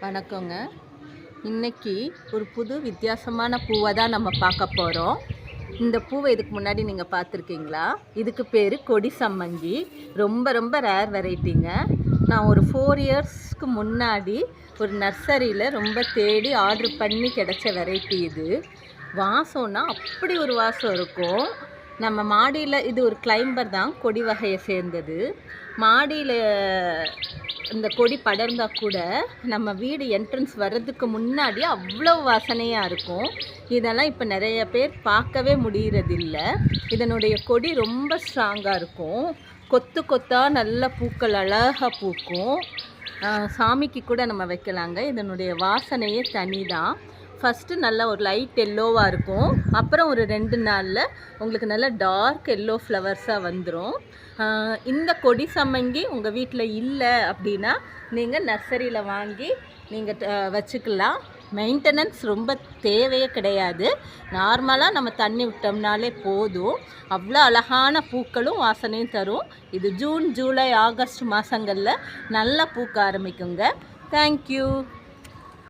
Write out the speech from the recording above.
வணக்கங்க. இன்னைக்கு ஒரு புது வித்தியாசமான பூவை தான் நம்ம பார்க்க போகிறோம். இந்த பூவை இதுக்கு முன்னாடி நீங்கள் பார்த்துருக்கீங்களா? இதுக்கு பேர் கொடி சம்மங்கி. ரொம்ப ரொம்ப ரேர் வெரைட்டிங்க. நான் ஒரு 4 இயர்ஸ்க்கு முன்னாடி ஒரு நர்சரியில் ரொம்ப தேடி ஆர்டர் பண்ணி கிடைச்ச வெரைட்டி இது. வாசம்னா அப்படி ஒரு வாசம் இருக்கும். நம்ம மாடியில் இது ஒரு கிளைம்பர் தான், கொடி வகையை சேர்ந்தது. மாடியில் இந்த கொடி படர்ந்தால் கூட நம்ம வீடு என்ட்ரன்ஸ் வர்றதுக்கு முன்னாடி அவ்வளோ வாசனையாக இருக்கும். இதெல்லாம் இப்போ நிறைய பேர் பார்க்கவே முடியறதில்ல. இதனுடைய கொடி ரொம்ப ஸ்ட்ராங்காக இருக்கும். கொத்து கொத்தாக நல்ல பூக்கள் அழகாக பூக்கும். சாமிக்கு கூட நம்ம வைக்கலாங்க. இதனுடைய வாசனையே தனி தான். ஃபஸ்ட்டு நல்லா ஒரு லைட் எல்லோவாக இருக்கும். அப்புறம் ஒரு 2 நாளில் உங்களுக்கு நல்ல டார்க் எல்லோ ஃப்ளவர்ஸாக வந்துடும். இந்த கொடி சம்மங்கி உங்கள் வீட்டில் இல்லை அப்படின்னா நீங்கள் நர்சரியில் வாங்கி நீங்கள் வச்சுக்கலாம். மெயின்டெனன்ஸ் ரொம்ப தேவையே கிடையாது. நார்மலாக நம்ம தண்ணி விட்டோம்னாலே போதும். அவ்வளோ அழகான பூக்களும் வாசனையும் தரும். இது ஜூன், ஜூலை, ஆகஸ்ட் மாதங்களில் நல்லா பூக்க ஆரம்பிக்குங்க. தேங்க்யூ.